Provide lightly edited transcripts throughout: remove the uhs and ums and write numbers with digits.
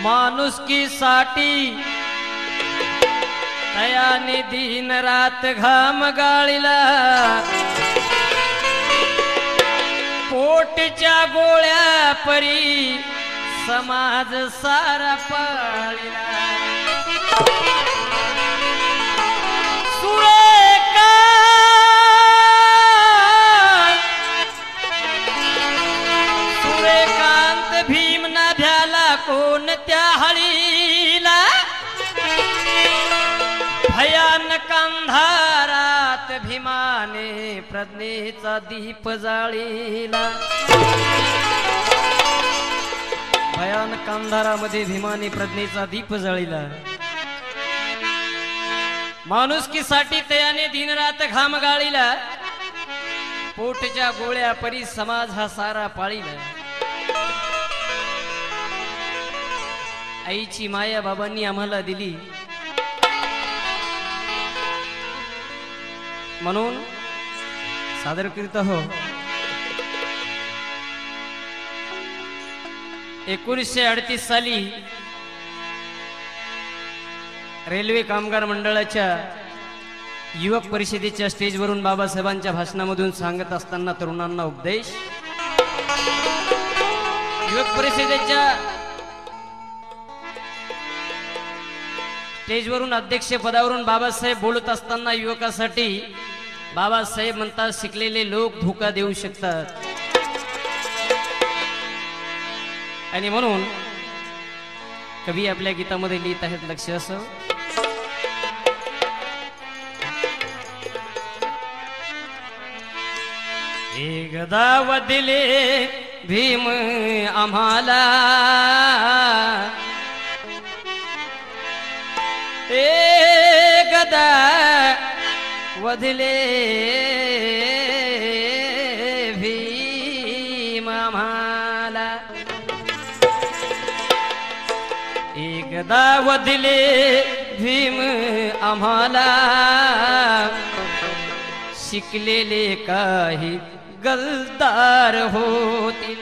माणुसकीसाठी तयाने दिन रात घाम गाळीला, पोटच्या गोळ्या परी समाज सारा पाळीला। सूर्यकांत भीम नाभ्याला कोणत्या हळीला, भयानक अंधारात भीमाने प्रज्ञेचा दीप जाळीला। भयानक अंधारामध्ये भीमाने प्रज्ञेचा दीप जाळीला। माणुसकीसाठी त्याने दिनरात घाम गाळीला, पोटच्या गोळ्या परी समाज हा सारा पाळीला। आईची माया बाबांनी आम्हाला दिली, म्हणून सादर करीत आहो 1938 साली रेल्वे कामगार मंडळाच्या युवक परिषदेच्या स्टेजवरून बाबासाहेबांच्या भाषणामधून सांगत असताना तरुणांना उपदेश। युवक परिषदेच्या स्टेजवरून अध्यक्ष पदावरून बाबासाहेब बोलत असताना युवकासाठी बाबासाहेब म्हणतात, शिकलेले लोक धोका देऊ शकतात, आणि म्हणून कवी आपल्या गीतामध्ये लिहित आहेत, लक्ष असो। एकदा वदिले भीम आम्हाला, एकदा वदिले भीम आम्हाला, एकदा वदिले भीम आम्हाला, शिकलेले काही गद्दार होतील।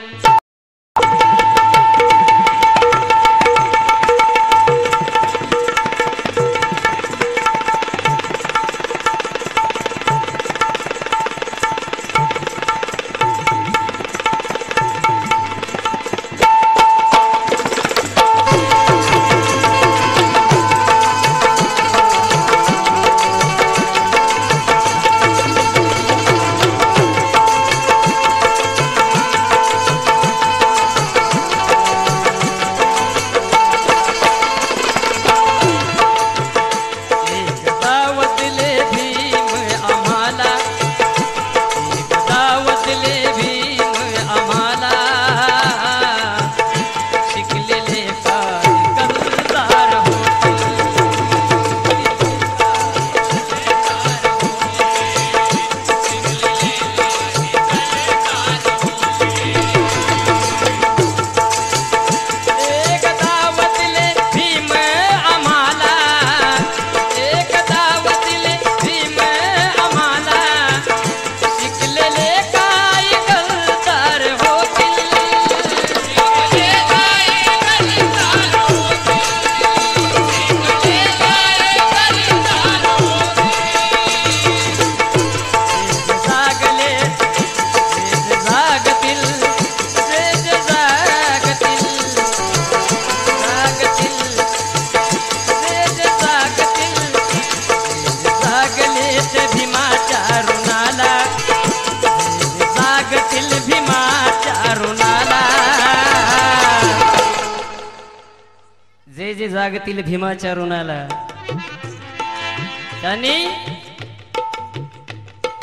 जागतील भीमाच्या ऋणाला. त्यांनी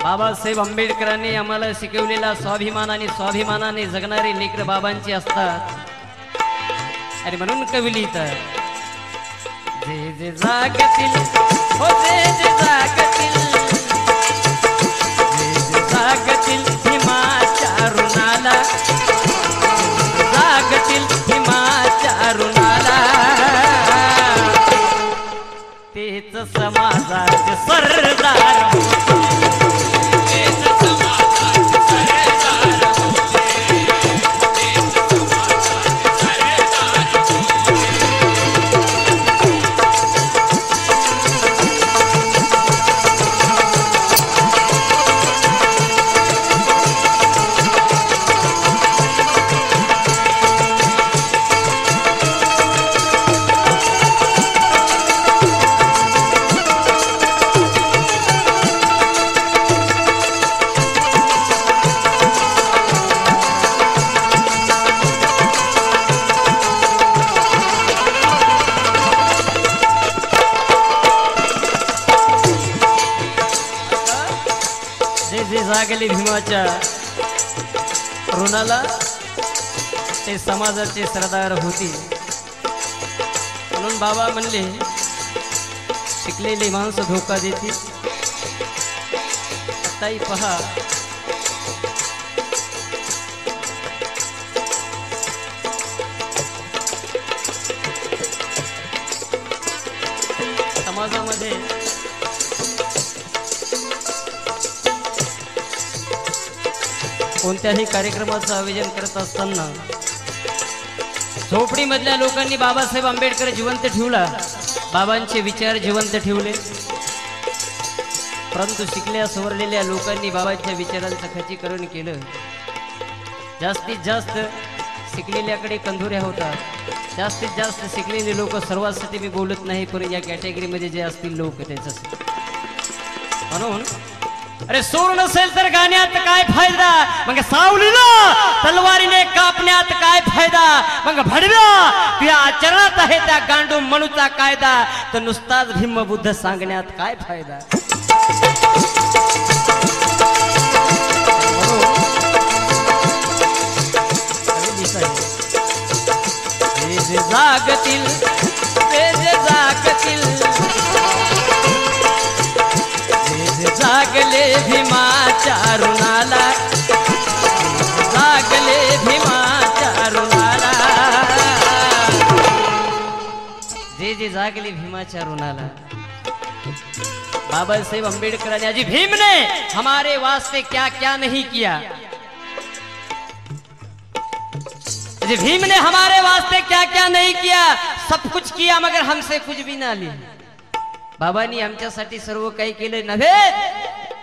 बाबासाहेब आंबेडकरांनी आम्हाला शिकवलेला स्वाभिमानाने जगणारे लेकर बाबांची असतात. आणि म्हणून कवी लिहितात, जे जे जागतील हो जे जे जागतील, जे जे जागतील भीमाच्या ऋणाला, जागतील भीमाच्या ऋणाला, तेच समाजाचे सरदार होते. जागले भीमाच्या ऋणाला, ते समाजाचे सरदार होते. म्हणून बाबा म्हणले, शिकलेली माणसं धोका देतील. ताई पहा, समाजामध्ये कोणत्याही कार्यक्रमाचं आयोजन करत असताना झोपडीमधल्या लोकांनी बाबासाहेब आंबेडकर जिवंत ठेवला, बाबांचे विचार जिवंत ठेवले. परंतु शिकल्या सवरलेल्या लोकांनी बाबांच्या विचारांचं खच्चीकरण केलं. जास्तीत जास्त शिकलेल्याकडे कंधुऱ्या होतात. जास्तीत जास्त शिकलेले लोक, सर्वांसाठी मी बोलत नाही, पण या कॅटेगरीमध्ये जे असतील लोक त्याचं. म्हणून अरे सूर नसेल तर गाण्यात काय फायदा, मग सावलीला तलवारीने कापण्यात काय फायदा, मग भडव्या तुझ्या आचरणात आहे त्या गांडू मनुचा कायदा, तर नुसताच भीमबुद्ध सांगण्यात काय फायदा. जे जागतील ते जे जागतील, जागले भीमाच्या ऋणाला, जागले भीमाच्या ऋणाला, जे जे जागले भीमाच्या ऋणाला. बाबा साहेब अम्बेडकर जी भीम ने हमारे वास्ते क्या क्या नहीं किया, जी भीम ने हमारे वास्ते क्या क्या नहीं किया, सब कुछ किया मगर हमसे कुछ भी ना लिया. बाबांनी आमच्यासाठी सर्व काही केले नव्हे,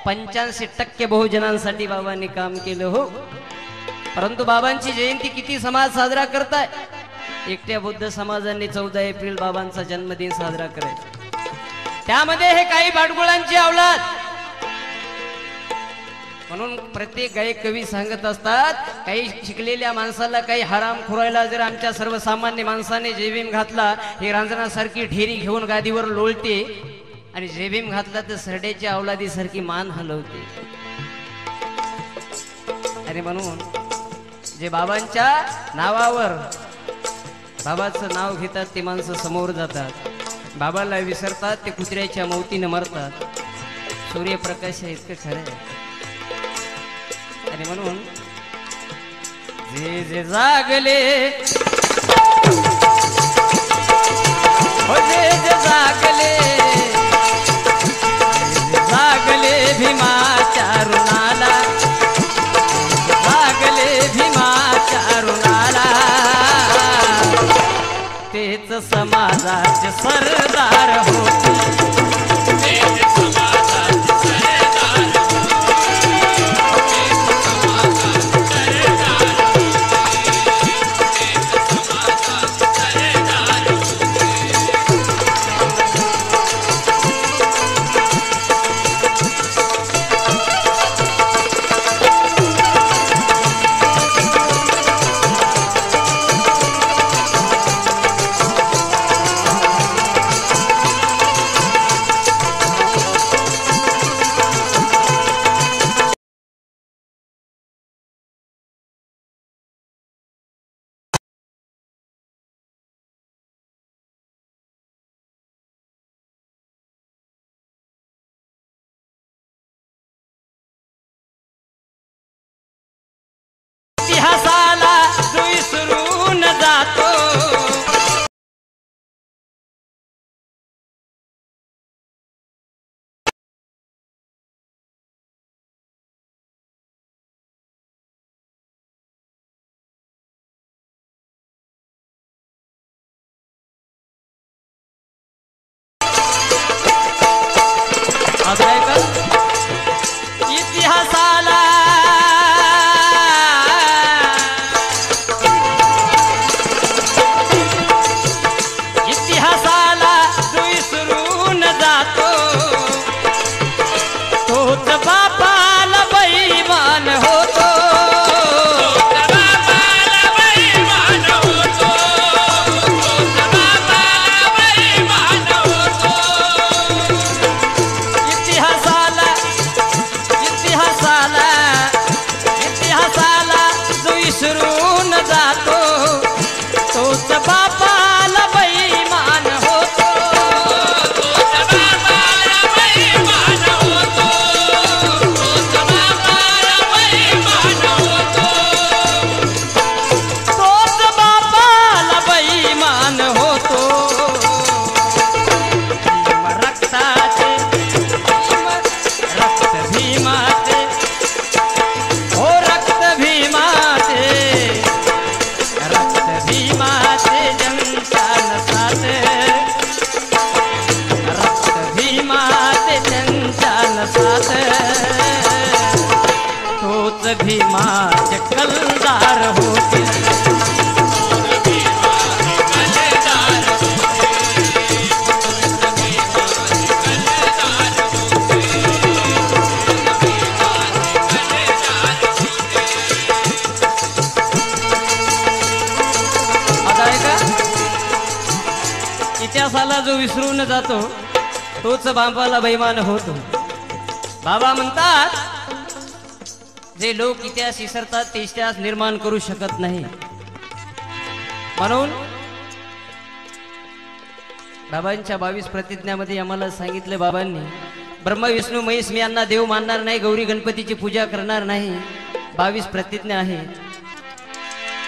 85% बहुजनांसाठी बाबांनी काम केलं हो. परंतु बाबांची जयंती किती समाज साजरा करताय. एकट्या बुद्ध समाजाने 14 एप्रिल बाबांचा जन्मदिन साजरा करायचा. त्यामध्ये हे काही बाडगुळांची अवलाद. म्हणून प्रत्येक गायक कवी सांगत असतात, काही शिकलेल्या माणसाला, काही हराम खुरायला जर आमच्या सर्वसामान्य माणसाने जयभीम घातला, हे रांजणासारखी ढेरी घेऊन गादीवर लोळते, आणि जयभीम घातला तर सरड्याच्या अवलादीसारखी मान हलवते. आणि म्हणून जे बाबांच्या नावावर बाबाचं नाव घेतात ते माणसं समोर जातात, बाबाला विसरतात, ते कुत्र्याच्या मौतीने मरतात. सूर्यप्रकाश इतकं खरं आहे. आणि म्हणून जे जे जागले हो, जे जे जागले, जागले भीमाच्या ऋणाला, जागले भीमाच्या ऋणाला, तेच समाजाचे सरदार होते. जातो तोच बापाला बैमान होतो इतिहासाला जो विसरून जातो तोच बापाला बैमान होतो तोच बापाला बैमान होतो रक्ताचे रक्त भीमाचे हो रक्त भीमाचे रक्त भीमाचे जनता नसात रक्त भीमाचे जनता नसात तोच भीमाचे कलदार होते इतिहासाला जो विसरून जातो तोच बापाला बैमान होतो. बाबा म्हणतात जे लोक इतिहास विसरतात ते इतिहास निर्माण करू शकत नाही. म्हणून बाबांच्या 22 प्रतिज्ञामध्ये आम्हाला सांगितले बाबांनी ब्रह्म विष्णू महेश मी यांना देव मानणार नाही, गौरी गणपतीची पूजा करणार नाही. 22 प्रतिज्ञा आहे.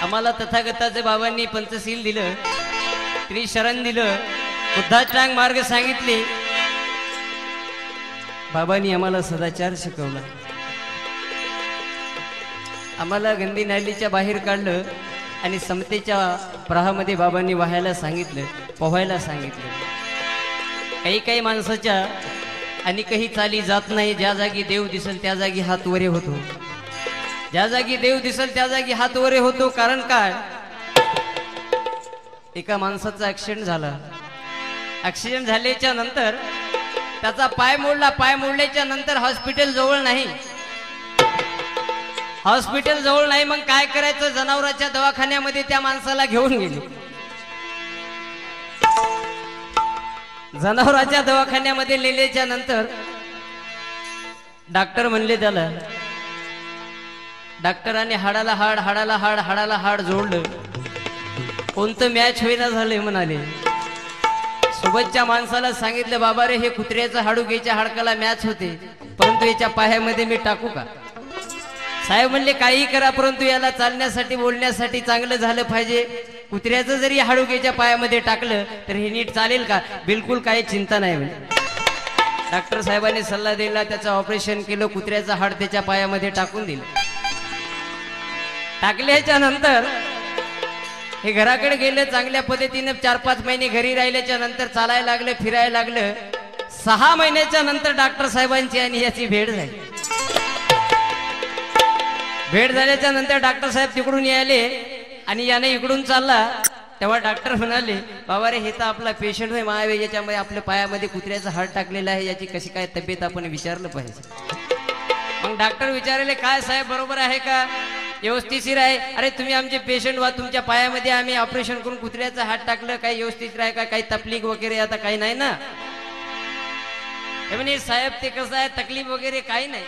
आम्हाला तथागताचे बाबांनी पंचशील दिलं, त्रिशरण दिलं, बुद्धाष्टांग मार्ग सांगितले. बाबांनी आम्हाला सदाचार शिकवला. आम्हाला गंदी नालीच्या बाहेर काढलं आणि समतेच्या प्रहामध्ये बाबांनी वाहायला सांगितलं, पोहायला सांगितलं. काही काही माणसाच्या आणि काही चाली जात नाही. ज्या जागी देव दिसेल त्या जागी हात वरे होतो. ज्या जागी देव दिसेल त्या जागी हात वरे होतो. कारण काय, एका माणसाचा ऍक्सिडेंट झाला. ऍक्सिडेंट झाल्याच्या नंतर त्याचा पाय मोडला. पाय मोडल्याच्या नंतर हॉस्पिटल जवळ नाही. हॉस्पिटल जवळ नाही. मग काय करायचं, जनावरांच्या दवाखान्यामध्ये त्या माणसाला घेऊन गेले. जनावरांच्या दवाखान्यामध्ये नेल्याच्या नंतर डॉक्टर म्हणले त्याला, डॉक्टरांनी हाडाला हाड, हाडाला हाड, हाडाला हाड जोडलं. कोणतं मॅच होईना झाले म्हणाले. सोबतच्या माणसाला सांगितलं, बाबा रे हे कुत्र्याचं हाडुक्याच्या हाडकाला मॅच होते, परंतु याच्या पायामध्ये मी टाकू का? साहेब म्हणले काही करा, परंतु याला चालण्यासाठी बोलण्यासाठी चांगलं झालं पाहिजे. कुत्र्याचं जरी हाडुक्याच्या पायामध्ये टाकलं तर हे नीट चालेल का? बिलकुल काही चिंता नाही म्हणे. डॉक्टर साहेबांनी सल्ला दिला, त्याचं ऑपरेशन केलं, कुत्र्याचं हाड त्याच्या पायामध्ये टाकून दिलं. टाकल्याच्या नंतर हे घराकडे गेलं. चांगल्या पद्धतीने 4-5 महिने घरी राहिल्याच्या नंतर चालायला लागलं, फिरायला लागलं. 6 महिन्याच्या नंतर डॉक्टर साहेबांची आणि याची भेट झाली. भेट झाल्याच्या नंतर डॉक्टर साहेब तिकडून यायले आणि याने इकडून चालला. तेव्हा डॉक्टर म्हणाले, बाबा रे हे तर आपला पेशंट आहे महावे, याच्यामध्ये आपल्या पायामध्ये कुत्र्याचं हाड टाकलेलं आहे, याची कशी काय तब्येत आपण विचारलं पाहिजे. मग डॉक्टर विचारले, काय साहेब बरोबर आहे का, व्यवस्थितशीर आहे? अरे तुम्ही आमचे पेशंट व्हा, तुमच्या पायामध्ये आम्ही ऑपरेशन करून कुत्र्याचं हात टाकलं, काही व्यवस्थित आहे का, काही तकलीफ वगैरे आता काही नाही ना? म्हणे साहेब ते कसं आहे, तकलीफ वगैरे काही नाही,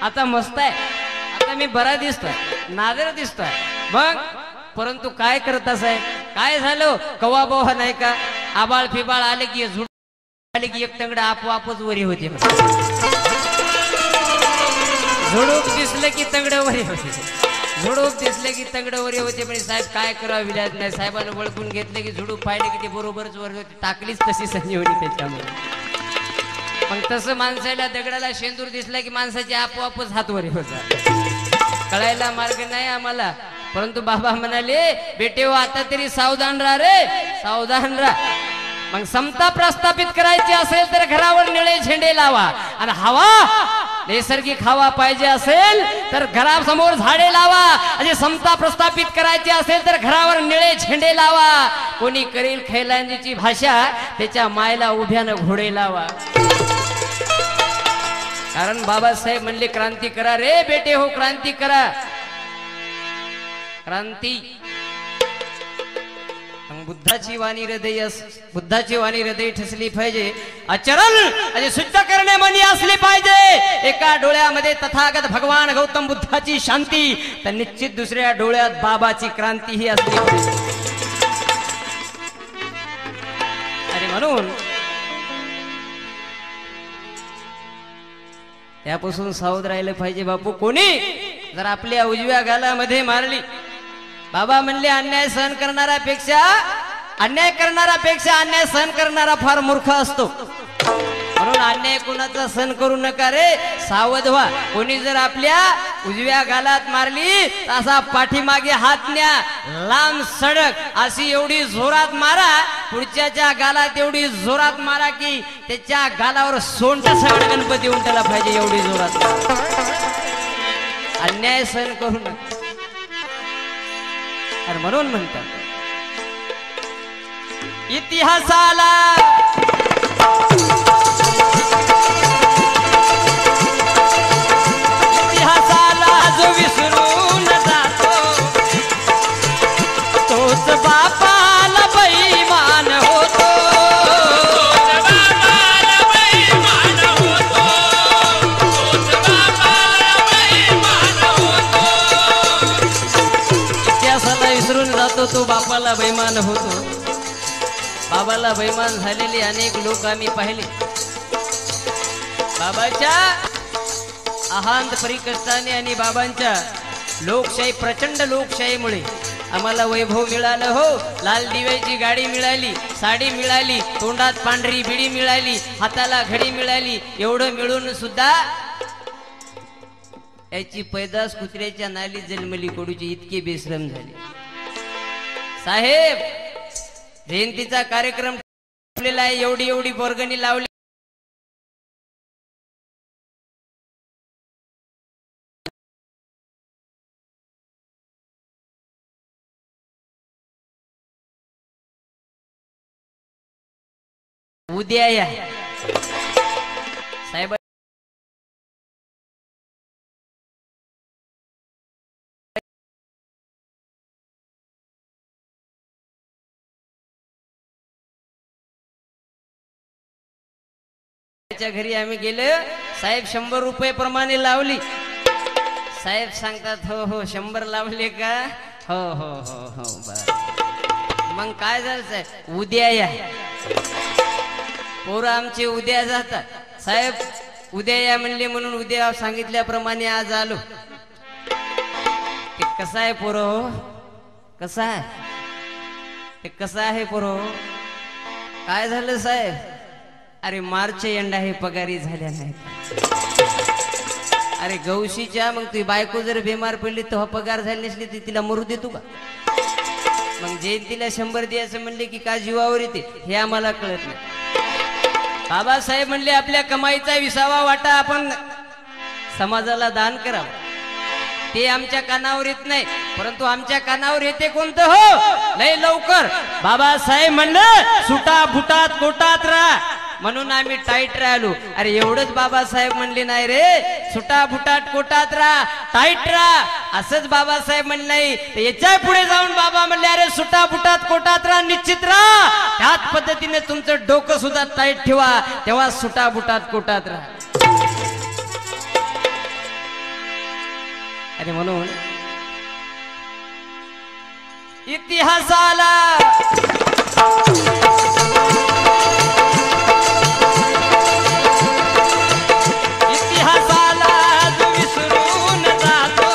आता मस्त आहे, आता मी बरा दिसतोय, नादर दिसतोय. मग परंतु काय करता साहेब, काय झालं, कवा बोहा नाही का, आबाळ फिबाळ आले की झुड आले की एक तंगड आपोआपच वरी होते. झुडूक दिसलं की तंगड वरी होते, झुडूक दिसले की तंगड वरी होते. म्हणजे साहेब काय करावं विलाज नाही. साहेबांना ओळखून घेतले की झुडूक पाहिले की ते बरोबरच वर होते, टाकलीच तशी संजीवनी त्याच्यामध्ये. मग तसं माणसाला दगडाला शेंदूर दिसला की माणसाचे आपोआपच हात वरी होतात. कळायला मार्ग नाही आम्हाला. परंतु बाबा म्हणाले, बेटे हो आता तरी सावधान राहा रे, सावधान राहा. मग समता प्रस्थापित करायची असेल तर घरावर निळे झेंडे लावा आणि हवा नैसर्गिक हवा पाहिजे असेल तर घरासमोर झाडे लावा, आणि समता प्रस्थापित करायची असेल तर घरावर निळे झेंडे लावा. कोणी करेल खैलांजीची भाषा त्याच्या मायला उभ्यानं घोडे लावा. कारण बाबासाहेब म्हणले क्रांती करा रे बेटे हो, क्रांती करा. क्रांती बुद्धाची वाणी हृदय, बुद्धाची वाणी हृदय ठसली पाहिजे. आचरण आणि शुद्ध करणे मनी असले पाहिजे. एका डोळ्यामध्ये तथागत भगवान गौतम बुद्धाची शांती, तर निश्चित दुसऱ्या डोळ्यात बाबाची क्रांती ही असली पाहिजे. आणि म्हणून त्यापासून सावध राहिलं पाहिजे बापू. कोणी जर आपल्या उजव्या गालामध्ये मारली, बाबा म्हणले अन्याय सहन करणाऱ्यापेक्षा अन्याय सहन करणारा फार मूर्ख असतो. म्हणून अन्याय कुणाचा सहन करू नका रे, सावध व्हा. कोणी जर आपल्या उजव्या गालात मारली तर असा पाठीमागे हात न्या, लांब सडक अशी एवढी जोरात मारा, पुढच्याच्या गालात एवढी जोरात मारा की त्याच्या गालावर सोंडा सगळं गणपती उमटायला पाहिजे, एवढी जोरात. अन्याय सहन करू नका. आणि म्हणून म्हणतात इतिहासाला जो विसरून जातो तोच बापाला बेईमान होतो. इतिहासाला विसरून जातो तो बापाला बेईमान होतो. बाबाला बेईमान झालेले अनेक लोक आम्ही पाहिले. बाबाच्या अहांत परिकष्टाने आणि बाबांच्या लोकशाही, प्रचंड लोकशाहीमुळे आम्हाला वैभव मिळालं हो. लाल दिव्याची गाडी मिळाली, साडी मिळाली, तोंडात पांढरी बिडी मिळाली, हाताला घडी मिळाली. एवढं मिळून सुद्धा याची पैदास कुत्र्याच्या नाली जन्मली कडूची, इतके बेश्रम झाले. साहेब जयंतीचा कार्यक्रम ठेवलेला आहे, एवढी एवढी वर्गणी लावली. उद्या या साहेब. घरी आम्ही गेलो, साहेब 100 रुपये प्रमाणे लावली. साहेब सांगतात हो हो 100 लावले का, हो हो हो हो बर. मग काय झालं साहेब, उद्या या. पोरं आमचे उद्या जातात. साहेब उद्या या म्हणले म्हणून उद्या सांगितल्याप्रमाणे आज आलो. ते कसं आहे पोरं हो, कसं आहे ते, कसं आहे पोरं हो. काय झालं साहेब, अरे मार्च एंड आहे, पगारी झाल्या नाहीत. अरे गौशीच्या मग तुझी बायको जर बिमार पडली तेव्हा पगार झाली नसली तर तिला मरू देतो का. मग जयंतीला 100 द्यायचं म्हणले की का जीवावर येते हे आम्हाला कळत नाही. बाबासाहेब म्हणले आपल्या कमाईचा 20वा वाटा आपण समाजाला दान करावं. ते आमच्या कानावर येत नाही, परंतु आमच्या कानावर येते कोणतं हो, लय लवकर. बाबासाहेब म्हणलं सुटा बुटात कोटात राहा, म्हणून आम्ही टाईट राहिलो. अरे एवढंच बाबासाहेब म्हणले नाही रे, सुटा बुटात कोटात राहा, टाईट राहा असंच बाबासाहेब म्हणले नाही. याच्या पुढे जाऊन बाबा म्हणले अरे सुटा बुटात कोटात राहा, निश्चित राहा. त्याच पद्धतीने तुमचं डोकं सुद्धा टाईट ठेवा, तेव्हा सुटा बुटात कोटात राहा. अरे म्हणून इतिहासाला जो विसरून जातो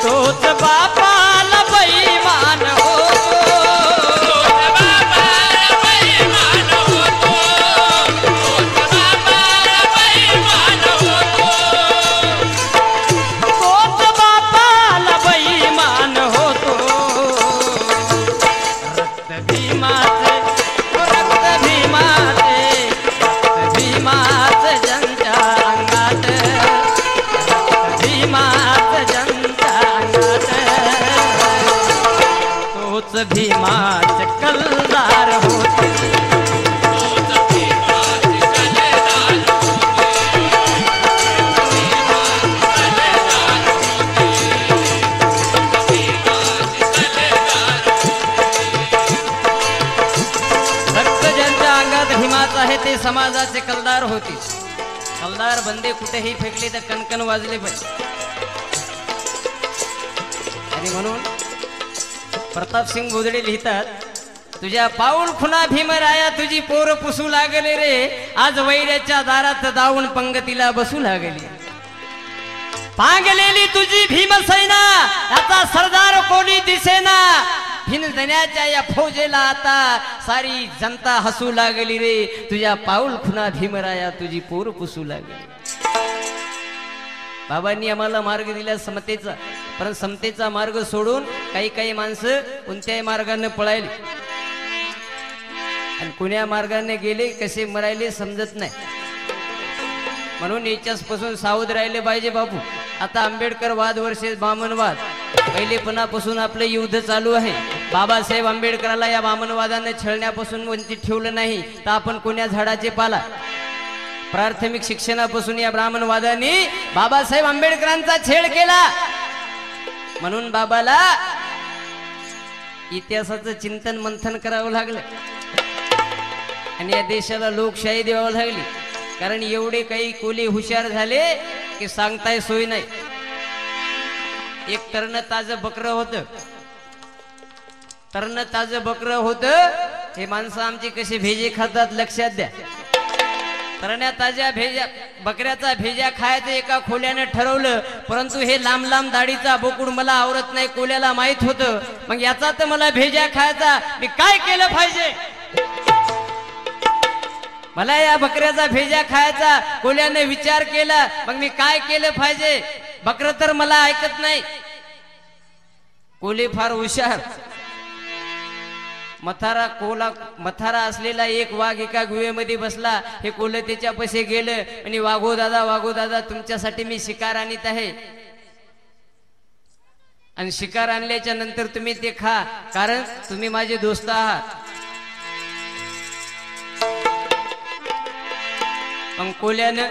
तोच बापाला बेईमान होतो. तोच बापाला बेईमान होतो. ते समाजाचे कलदार होते. कलदार बंदे कुठेही फेकले तर कणकण वाजले पाहिजे. आणि म्हणून प्रतापसिंग बोधडे लिहितात, तुझ्या पाऊल खुना भीमराया तुझी पोर पुसू लागले रे. आज वैऱ्याच्या दारात जाऊन पंगतीला बसू लागली. पांगलेली तुझी भीमसेना आता सरदार कोणी दिसेना. भिनधण्याच्या या फौजेला आता सारी जनता हसू लागली रे. तुझ्या पाऊल खुना भीमराया तुझी पोर पुसू लागली. बाबांनी आम्हाला मार्ग दिला समतेचा, पण समतेचा मार्ग सोडून काही काही माणसं कोणत्याही मार्गाने पळायली आणि कोण्या मार्गाने गेले कसे मरायले समजत नाही. म्हणून याच्यापासून सावध राहिले पाहिजे बापू. आता आंबेडकर वाद वर्सेस बामनवाद पहिलेपणापासून आपलं युद्ध चालू आहे. बाबासाहेब आंबेडकराला या बामनवादाने छळण्यापासून वंचित ठेवलं नाही तर आपण कोण्या झाडाचे पाला. प्राथमिक शिक्षणापासून या ब्राह्मणवादाने बाबासाहेब आंबेडकरांचा छेड केला. म्हणून बाबाला इतिहासाचं चिंतन मंथन करावं लागलं आणि या देशाला लोकशाही द्यावं लागली. कारण एवढे काही कोली हुशार झाले की सांगताय सोय नाही. एक तरण ताजं बकरं होतं, तरण ताजं बकरं होतं. हे माणसं आमची कसे भेजे खातात लक्षात द्या. तरण्या ताज्या भेजा बकऱ्याचा भेजा खायचं एका खोल्याने ठरवलं, परंतु हे लांब लांब दाढीचा बोकुड मला आवरत नाही कोल्याला माहित होतं. मग याचा तर मला भेजा खायचा, मी काय केलं पाहिजे? मला या बकऱ्याचा भेजा खायचा, कोल्याने विचार केला. मग मी काय केलं पाहिजे? बकर तर मला ऐकत नाही. कोले फार हुशार. मथारा असलेला एक वाघ एका गुहेमध्ये बसला. हे कोले त्याच्या पैसे गेलं आणि वाघो दादा तुमच्यासाठी मी शिकार आणत आहे आणि शिकार आणल्याच्या नंतर तुम्ही ते खा, कारण तुम्ही माझे दोस्त आहात. मग कोल्यानं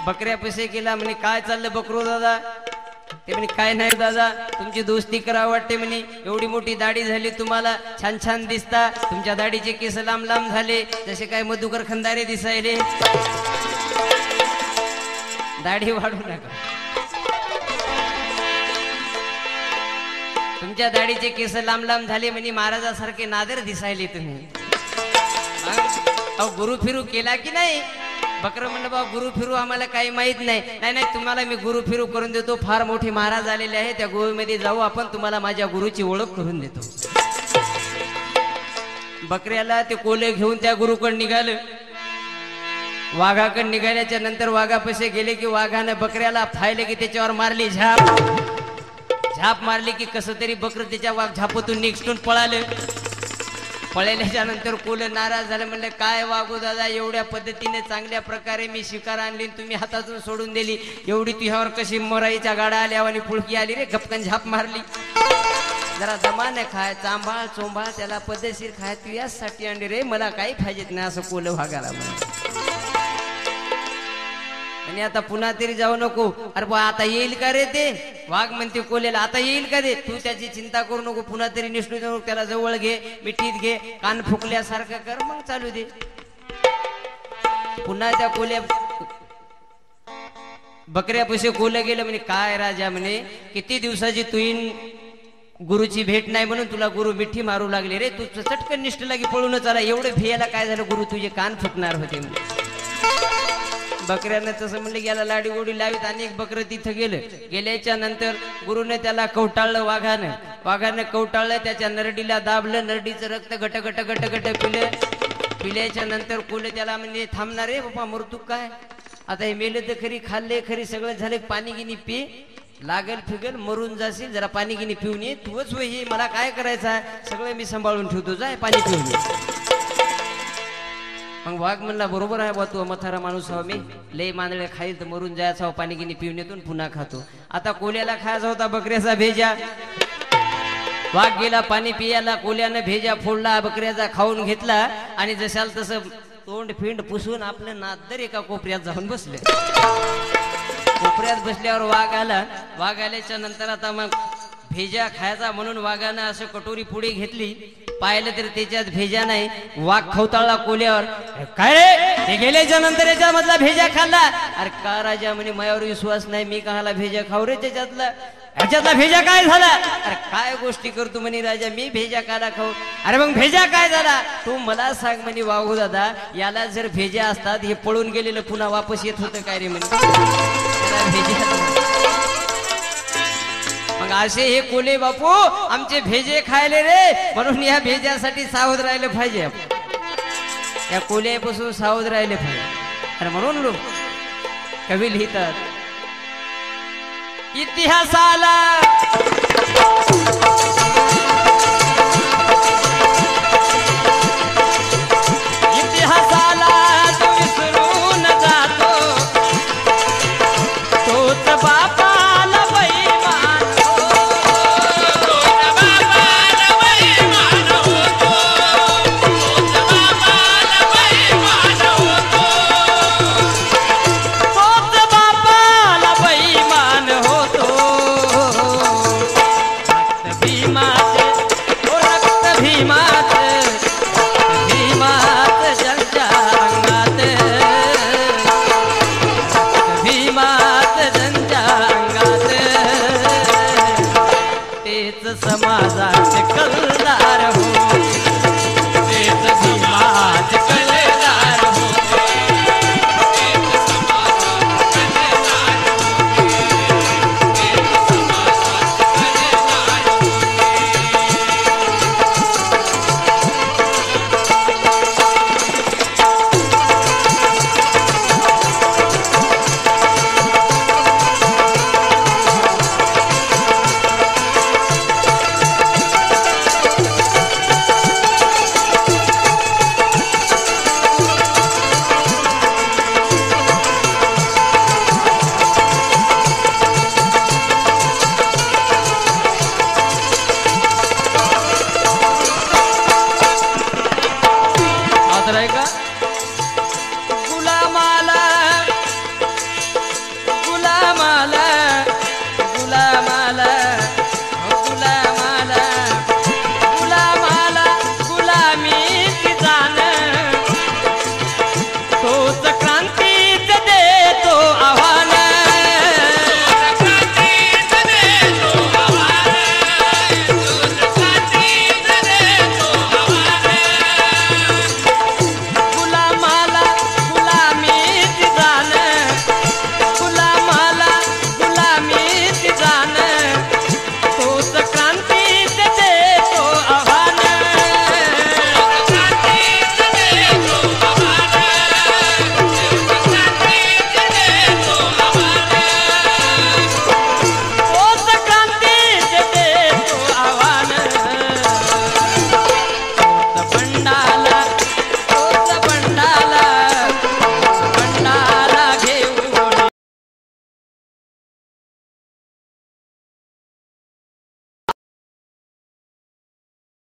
बकऱ्या पैसे केला. म्हणे काय चाललं बकरो दादा? ते म्हणे काय नाही दादा, तुमची दोस्ती करावं वाटते म्हणे. एवढी मोठी दाढी झाली तुम्हाला, छान छान दिसता. तुमच्या दाढीचे केस लांब लांब झाले, जसे काय मधुकर खंदारे दिसायले. दाढी वाढू नका. तुमच्या दाढीचे केस लांब लांब झाले म्हणे, महाराजासारखे नादर दिसायले तुम्ही. अहो गुरु फिरू केला की नाही? बकर म्हणलं बाबा गुरु फिरू आम्हाला काही माहित नाही. नाही तुम्हाला मी गुरु फिरू करून देतो. फार मोठे महाराज आलेले आहे, त्या गोव्यामध्ये जाऊ आपण, तुम्हाला माझ्या गुरुची ओळख करून देतो. बकऱ्याला ते कोले घेऊन त्या गुरुकडे निघालं. वाघाकडे निघाल्याच्या नंतर वाघापाशी गेले की वाघानं बकऱ्याला फायले की त्याच्यावर मारली झाप मारली की कसं तरी बकर त्याच्या वाघ झापातून निघून पळालं. पळल्याच्या नंतर कोल नाराज झालं. म्हणलं काय वागू दादा, एवढ्या पद्धतीने चांगल्या प्रकारे मी शिकार आणली, तुम्ही हातातून सोडून दिली. एवढी तुझ्यावर कशी मराईच्या गाड्या आल्या आणि पुळकी आली रे, गपकन झाप मारली. जरा जमाने खाय, चांभाळ चोंभाळ, त्याला पद्धतशीर खाय, तू यासाठी आणली रे, मला काही पाहिजेत नाही असं कोल वागायला. आणि आता पुन्हा तरी जाऊ नको. अरे बा आता येईल का रे ते? वाघ म्हणते कोलेला आता येईल का रे? तू त्याची चिंता करू नको, पुन्हा तरी निष्ठू जाऊ, त्याला जवळ घे, मिठीत घे, कान फुकल्यासारखं कर, मग चालू दे. पुन्हा त्या कोल्या बकऱ्यापाशी कोलं गेलं. म्हणे काय राजा, म्हणे किती दिवसाची तुईन गुरुची भेट नाही म्हणून तुला गुरु मिठी मारू लागले रे. तू चटकन निष्ठ लागी पळून चाला. एवढं भियाला काय झालं? गुरु तुझे कान फुकणार होते. बकऱ्यानं तसं म्हणलं गेला, लाडी गोडी लावीत अनेक बकरं तिथं गेल्याच्या नंतर गुरुने त्याला कवटाळलं. वाघानं कवटाळलं, त्याच्या नरडीला दाबलं. नरडीचं रक्त गट गट गट गट पिल्याच्या नंतर कोले त्याला म्हणजे थांबणार रे बाबा, मृत्यू काय आता? हे मेले तर खरी, खाल्ले खरी, सगळं झालं, पाणी गिनी पी, लागल फिगल मरून जाशील, जरा पाणी गिनी पिऊन ये. तूच होय हे, मला काय करायचं आहे, सगळं मी सांभाळून ठेवतो, जाय पाणी पिऊन ये. मग वाघ म्हणला बरोबर आहे बा, तू मथारा माणूस हवा, मी लय मांदळे खाईल तर मरून जायचा हो, पाणी गिनी पिऊन येतो पुन्हा खातो. आता कोल्याला खायचा होता बकऱ्याचा भेजा. वाघ गेला पाणी पियाला, कोल्यानं भेजा फोडला, बकऱ्याचा खाऊन घेतला आणि जशाल तसं तोंड फिंड पुसून आपलं नादर एका कोपऱ्यात जाऊन बसले. कोपऱ्यात बसल्यावर वाघ आला. वाघ आल्याच्या नंतर आता मग भेजा खायचा म्हणून वाघानं असं कटोरी पुढे घेतली पाहिलं तर त्याच्यात भेजा नाही. वाघ खवताळला कोल्यावर. काय रे ते गेल्याच्या नंतर याच्या मधला भेजा खाल्ला. अरे का राजा म्हणे माझ्यावर विश्वास नाही, मी काहाला भेजा खाऊ रे त्याच्यातला. ह्याच्यातला भेजा काय झाला. अरे काय गोष्टी करतो म्हणे राजा, मी भेजा काला खाऊ. अरे मग भेजा काय झाला तू मला सांग म्हणे. वाहू दादा याला जर भेजा असतात हे पळून गेलेलं पुन्हा वापस येत होतं काय रे म्हणे. मग असे हे कोले बापू आमचे भेजे खायले रे, म्हणून या भेजासाठी सावध राहिले पाहिजे. या कोल्यापासून सावध राहिले पाहिजे. अरे म्हणून लोक कवी लिहितात इतिहासाला तो विसरून जातो तोच बापाला बैमान समाजाचे कलदार हो, तेच भीमाचे कलदार हो,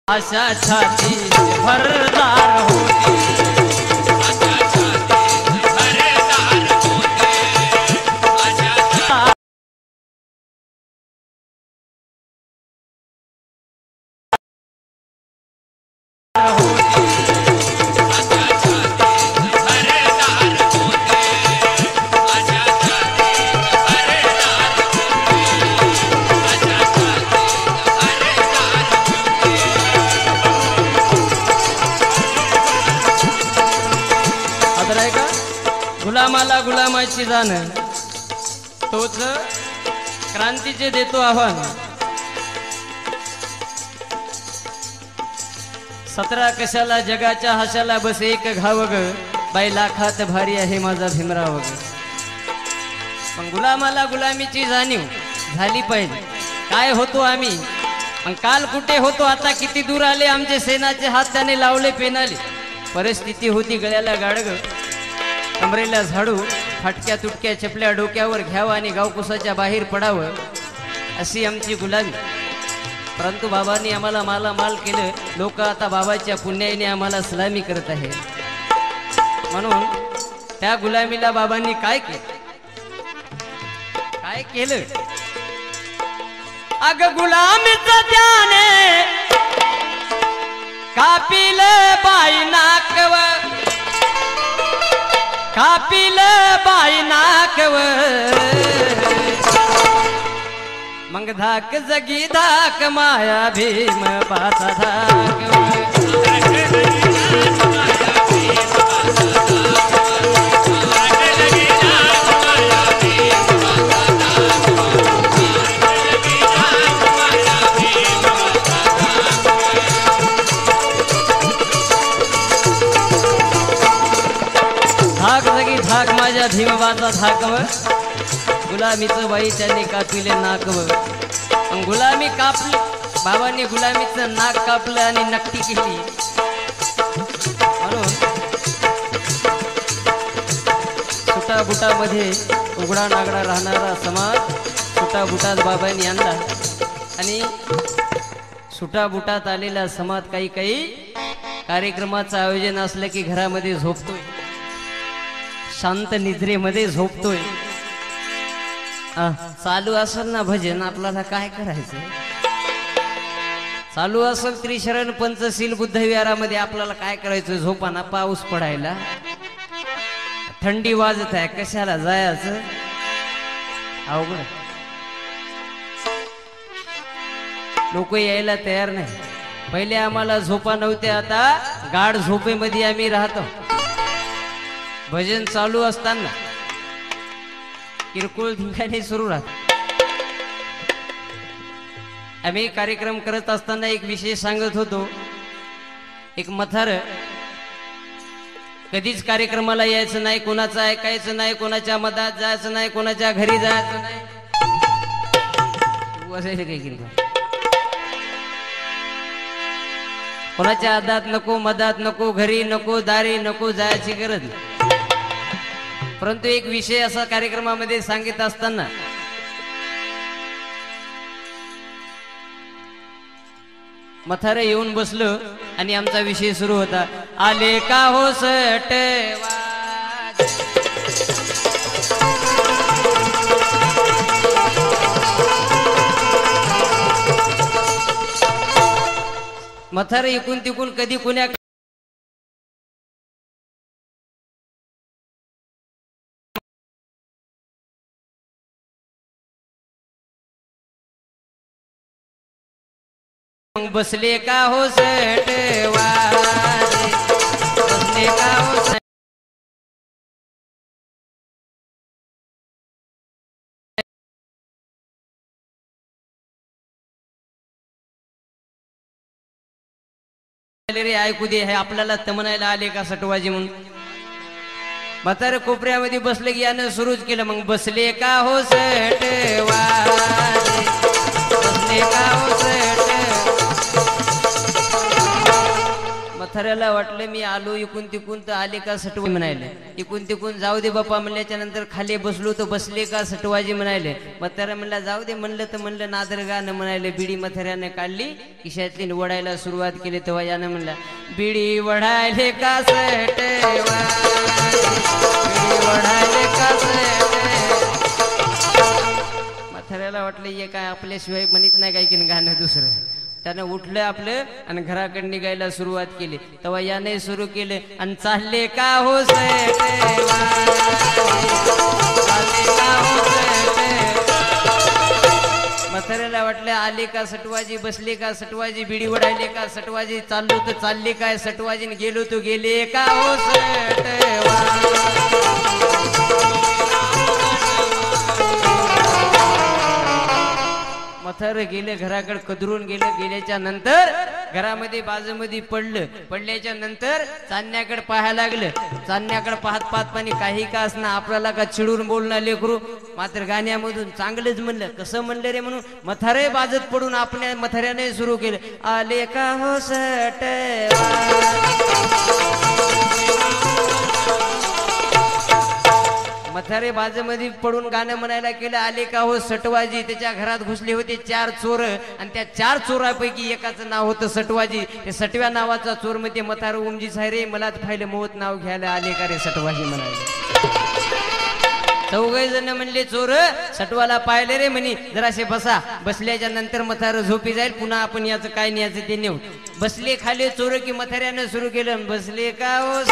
आशा छाती भरदार होती, आशा छाती भरदार होती, आशा गुलामाला गुलामाची जाण तोच क्रांतीचे देतो आव्हान. 17 कशाला जगाच्या हाशाला बस एक घाव ग, बाई लाखात भारी आहे माझा भीमराव ग. पण गुलामाला गुलामीची जाणीव झाली पाहिजे. काय होतो आम्ही पण काल कुठे होतो, आता किती दूर आले आमचे सेनाचे हात त्याने लावले पेनाले. परिस्थिती होती गळ्याला गाडग, कमरेला झाडू, फाटक्या तुटक्या चपल्या डोक्यावर घ्यावं आणि गावकुसाच्या बाहेर पडावं अशी आमची गुलामी. परंतु बाबांनी आम्हाला मालामाल केलं. लोक आता बाबाच्या पुण्याईने आम्हाला सलामी करत आहे. म्हणून त्या गुलामीला बाबांनी काय केलं, काय केलं. अग गुलामीचं त्याने कापिल बाई नाकव कापिल बाई नाकव मग धाक जगी धाक माया भीम पाचा धाक धाक जगी धाक माझ्या भीमबाचा धाकव गुलामीचं बाई त्यांनी कापिले नाकव गुलामी कापली बाबांनी गुलामीचं नाक कापलं आणि नक्की केली म्हणून सुटाबुटामध्ये उघडा नागडा राहणारा समाज सुटाबुटात बाबांनी आणला आणि सुटाबुटात आलेला समाज काही काही कार्यक्रमाचं आयोजन असलं की घरामध्ये झोपतोय शांत निद्रेमध्ये झोपतोय चालू असेल ना भजन आपल्याला काय करायचं चालू असेल त्रिशरण पंचशील बुद्धविहारामध्ये आपल्याला काय करायचं झोपाना पाऊस पडायला थंडी वाजत आहे कशाला जायचं अवघड लोक यायला तयार नाही पहिले आम्हाला झोपा नव्हत्या आता गाढ झोपेमध्ये आम्ही राहतो भजन चालू असताना किरकोळ ठिकाणी सुरू राहत आम्ही कार्यक्रम करत असताना एक विषय सांगत होतो एक मथार कधीच कार्यक्रमाला यायचं नाही कोणाचं ऐकायचं नाही कोणाच्या मधात जायचं नाही कोणाच्या घरी जायचं नाही कोणाच्या आदात नको मधात नको घरी नको दारी नको जायची गरज नाही परंतु एक विषय असा कार्यक्रमामध्ये सांगित असताना मथारे येऊन बसलं आणि आमचा विषय सुरू होता आले का हो सटवा मथारे इकून तिकून कधी कुण्या बसले का हो सटवा बसले का हो रे ऐकू दे हे आपल्याला तमनायला आले का सटवाजी म्हणून म्हातारे कोपऱ्यामध्ये बसले की यानं सुरूच केलं मग बसले का हो सटवा बसले का हो सट मथाऱ्याला वाटलं मी आलो इकून तिकून तर आले का सटवाजी म्हणायले इकून तिकून जाऊ दे बाप्पा म्हणल्याच्या नंतर खाली बसलो तर बसले का सटवाजी म्हणायले मथाऱ्या म्हणला जाऊ दे म्हणलं तर म्हणलं नादर गाणं म्हणायले बिडी मथाऱ्याने काढली खिशातली वडायला सुरुवात केली तेव्हा यानं म्हणला बिडी वडायले का सटवा बिडी वडायले का मथाऱ्याला वाटलं हे काय आपल्याशिवाय म्हणत नाही काय की गाणं दुसरं त्यानं उठलं आपलं आणि घराकडे निघायला सुरुवात केली तेव्हा याने सुरू केले आणि चालले का हो मथाऱ्याला वाटलं आले का सटवाजी बसले का सटवाजी बिडी वडायले का सटवाजी चाललो तर चालले काय सटवाजी गेलो तो गेले का हो सटवा मथार गेले घराकडे कदरून गेल्याच्या नंतर घरामध्ये बाजूमध्ये पडल्याच्या नंतर चांदण्याकडे पाहायला लागलं चांदण्याकडे पाहत पाहत पाणी काही का असणार आपल्याला का चिडून बोलणार लेकरू मात्र गाण्यामधून चांगलंच म्हणलं कसं म्हणलं रे म्हणून मथारे बाजत पडून आपल्या मथाऱ्याने सुरू केलं आले का हो सटवा मथारे बाजूमध्ये पडून गाणं म्हणायला केलं आले का हो सटवाजी त्याच्या घरात घुसले होते 4 चोर आणि त्या 4 चोरापैकी एकाचं नाव होतं सटवाजी ते सटव्या नावाचा चोर मध्ये मथार उमजी सायरे मलाच फायले मोहत नाव घ्यायला आले का रे सटवाजी म्हणाले चौघे जण म्हणले चोर सटवाला पाहिले रे म्हणे जराशे बसा. बसल्याच्या नंतर म्हातारं झोपी जाईल, पुन्हा आपण याचं काय न्यायचं ते नेऊ. बसले खाली चोर की म्हाताऱ्यानं सुरू केलं. बसले का हो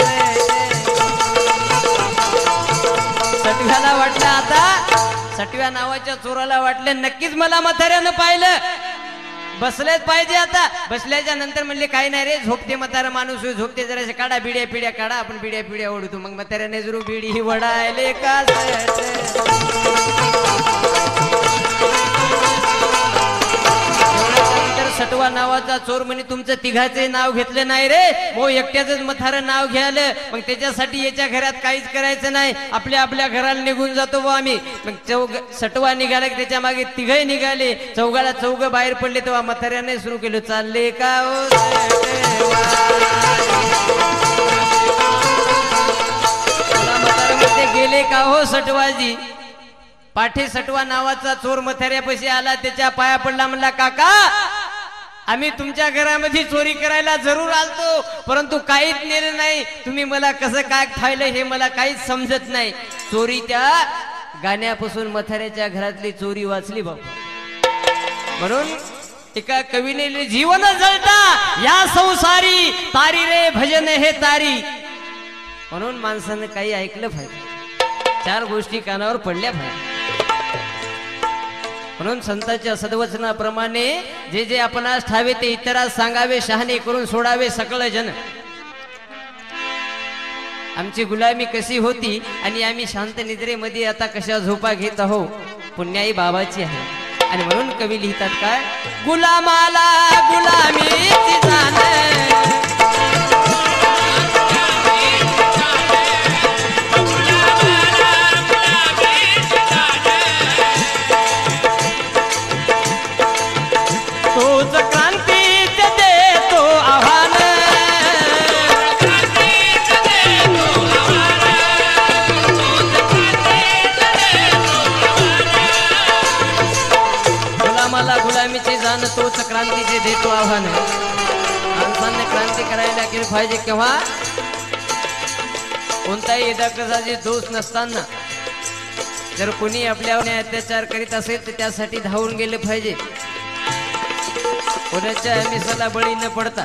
सटव्याला वाटलं, आता सटव्या नावाच्या चोराला वाटलं नक्कीच मला म्हाताऱ्यानं पाहिलं, बसलेच पाहिजे. आता बसल्याच्या नंतर म्हणले काही नाही रे, झोपते म्हातारा माणूस झोपते, जराशे काढा बिड्या पिड्या काढा, आपण बिड्या पिड्या ओढतो. मग म्हाताऱ्याने जरूर बिडी वडायले का सटवा नावाचा चोर म्हणे तुमचं तिघाचे नाव घेतलं नाही रे, मो एकट्याच म्हातारं नाव घ्यायला. मग त्याच्यासाठी याच्या घरात काहीच करायचं नाही, आपल्या आपल्या घराला निघून जातो बा आम्ही. मग सटवा निघाला की त्याच्या मागे तिघही निघाले. चौघाला चौघ बाहेर पडले तेव्हा म्हाताऱ्याने सुरू केलं. चालले का हो म्हाताऱ्यामध्ये गेले का हो सटवाजी. पाठे सटवा नावाचा चोर म्हाताऱ्यापाशी आला, त्याच्या पाया पडला, म्हणला काका आम्ही तुमच्या घरामध्ये चोरी करायला जरूर आलतो, परंतु काहीच नेलं नाही. तुम्ही मला कसं काय खायलं हे मला काहीच समजत नाही. चोरी त्या गाण्यापासून म्हाताऱ्याच्या घरातली चोरी वाचली बाबू. म्हणून एका कवीने जीवन जळता या संसारी, तारी रे भजन हे तारी. म्हणून माणसानं काही ऐकलं पाहिजे, चार गोष्टी कानावर पडल्या पाहिजे. म्हणून संतांच्या सद्वचनाप्रमाणे जे जे आपणास ठावे ते इतरास सांगावे, शहाणे करून सोडावे सकळ जन. आमची गुलामी कशी होती आणि आम्ही शांत निद्रेमध्ये आता कशा झोपा घेत आहो, पुण्याई बाबाची आहे. आणि म्हणून कवी लिहितात काय, गुलामाला गुलामीची जाण, तोच क्रांतीच देतो आव्हान, गुलामाला गुलामीचे जाण, तोच क्रांतीचे देतो आव्हान. माणसाने क्रांती करायला केली पाहिजे केव्हा, कोणताही कशाचे दोष नसताना. जर कोणी आपल्यावर अत्याचार करीत असेल तर त्यासाठी धावून गेले पाहिजे, कोणाच्या मिसाला बळी न पडता.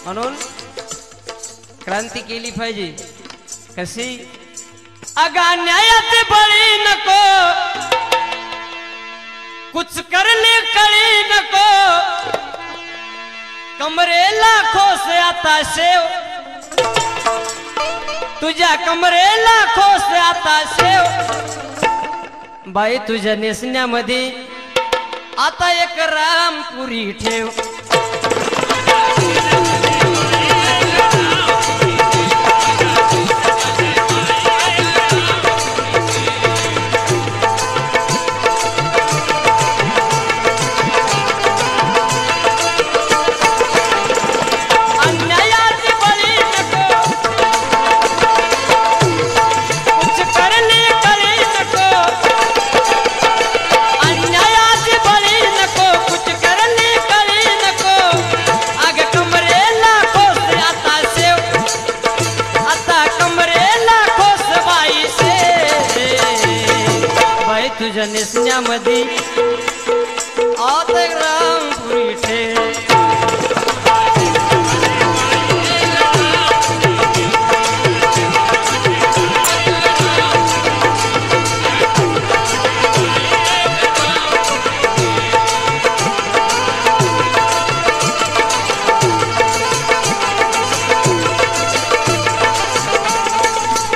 म्हणून क्रांती केली पाहिजे. कशी, अगा न्यायाचे बळी नको, कुछ करले कळी नको, कमरेला खोस आता शेव, तुझ्या कमरेला खोस आता शेव. बाई तुझ्या नेसण्यामध्ये आता एक रामपुरी ठेव. तुझ्या नेसण्यामध्ये आता रामपुरी ठेव.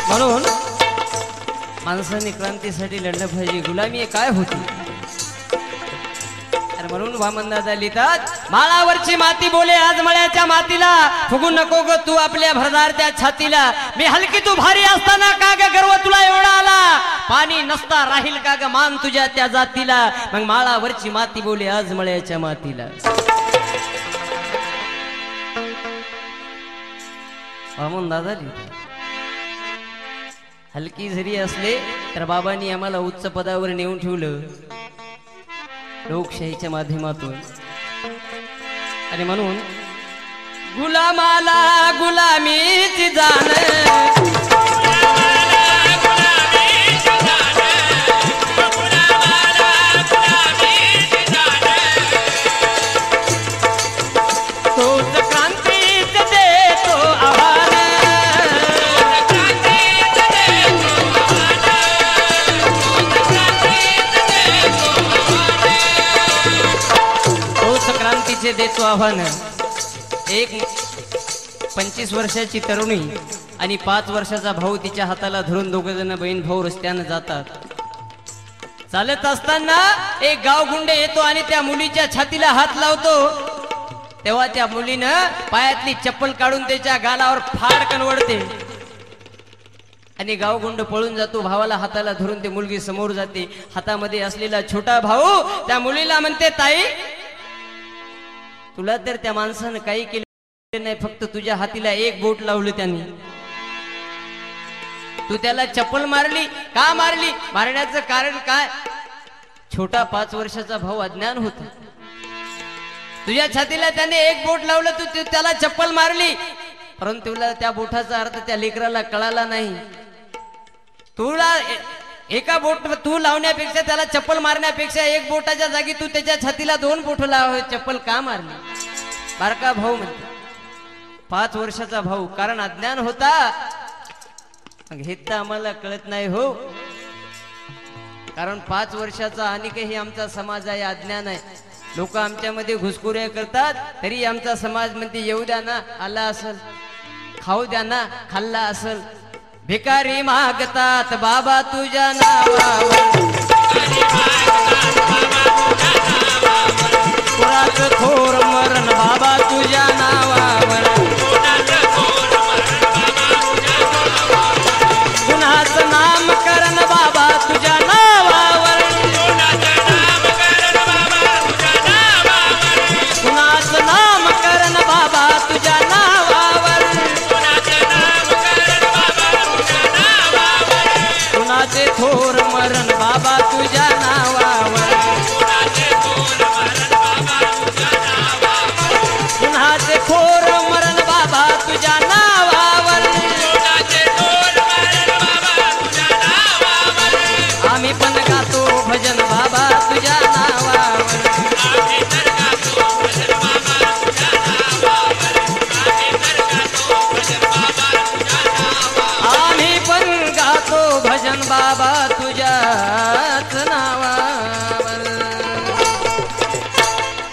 म्हणून माणसाने क्रांतीसाठी लढलं पाहिजे. गुलामी काय होती, म्हणून वामनदादा लिहितात, माळावरची माती बोले आज मळ्याच्या मातीला, फुगू नको ग तू आपल्या भरदारच्या छातीला. मी हलकी तू भारी असताना का ग गर्व तुला एवढा आला, पाणी नसता राहील का ग मान तुझ्या त्या जातीला. मग माळावरची माती बोले आज मळ्याच्या मातीला. वामनदादा लिहितात, हलकी जरी असले तर बाबांनी आम्हाला उच्च पदावर नेऊन ठेवलं लोकशाहीच्या माध्यमातून. आणि म्हणून गुलामाला गुलामीची जाण तोच क्रांतीच देतो आव्हान तोच क्रांतीचे देतो आव्हान एक 25 वर्षाची तरुणी आणि 5 वर्षाचा भाऊ तिच्या हाताला धरून दोघ जण बहीण भाऊ रस्त्याने जातात. चालत असताना एक गावगुंडे येतो आणि त्या मुलीच्या छातीला हात लावतो. तेव्हा त्या मुलीनं पायातली चप्पल काढून त्याच्या गालावर फाडकन ओढते आणि गावगुंड पळून जातो. भावाला हाताला धरून ती मुलगी समोर जाते. हातामध्ये असलेला छोटा भाऊ त्या मुलीला म्हणते, ताई तुला तर त्या माणसानं काही केलं नाही, फक्त तुझ्या हातीला एक बोट लावलं त्यांनी. तू त्याला चप्पल मारली का मारली? मारण्याचं कारण काय? छोटा 5 वर्षाचा भाऊ अज्ञान होता. तुझ्या छातीला त्याने एक बोट लावलं, तू त्याला चप्पल मारली, परंतु तुला त्या बोटाचा अर्थ त्या लेकराला कळाला नाही. तुला एका बोट तू लावण्यापेक्षा त्याला चप्पल मारण्यापेक्षा एक बोटाच्या जागी तू त्याच्या छातीला 2 बोट लाव, चप्पल का मारली? बारका भाऊ म्हणते, 5 वर्षाचा भाऊ, कारण अज्ञान होता. हे तर आम्हाला कळत नाही हो, कारण 5 वर्षाचा आणि काही आमचा समाज आहे, अज्ञान आहे. लोक आमच्यामध्ये घुसखोऱ्या करतात, तरी आमचा समाज म्हणते येऊ द्या ना, आला असल, खाऊ द्या ना, खाल्ला असल. भिकारी मागतात बाबा तुझ्या नावावर, कुणाचं थोर मरण बाबा तुझ्या नावावर, कुणाचं नामकरण बाबा तुझ्या नावावर, कुणाचं नामकरण बाबा तुझ्या नावावर, कुणाचे थोर मरण बाबा तुझ्या नावावर, कुणाचे थोर मरण बाबा तुझ्या नावावर, आम्ही पण गातो भजन बाबा तुझ्या नावावर, आम्ही पण गातो भजन बाबा तुझ्याच नावावर.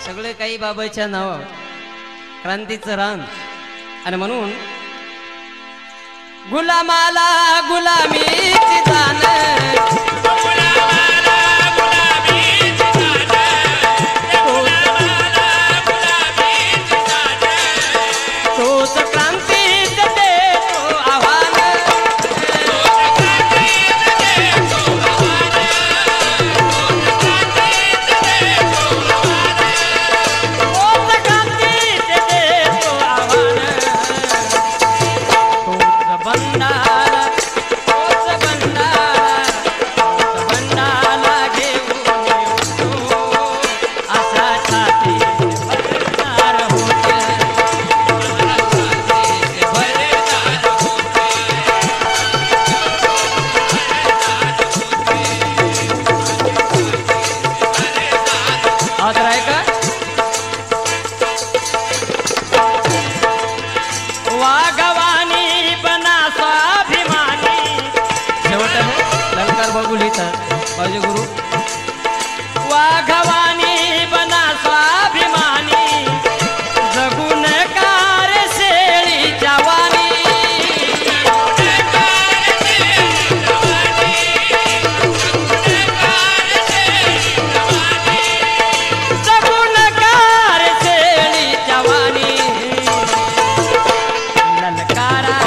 सगळे काही बाबाच्या नावावर, क्रांतीचं रान. आणि म्हणून गुलामाला गुलामीची जाण, तोच क्रांतीच देतो आव्हान, तोच क्रांतीच देतो आव्हान, तोच बंडारा, तोच बंडारा, तोच बंडाला घेऊन येतो, असा छाती भरणार होते. आदर आहे का? वाघवानी बना स्वाभिमानी. शेवट आहे लंकार बाबू लिहितात माझे गुरु. वाघवानी बना स्वाभिमानी, जगून कार शेळीच्या वाणी, जगून कार शेळीच्या वाणी. ललकारा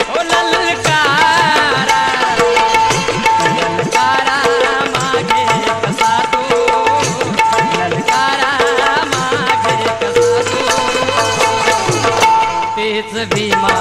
ओ ललकारा, ललकारा मागे कसा तू, ललकारा मागे कसा तू, तेच भीमा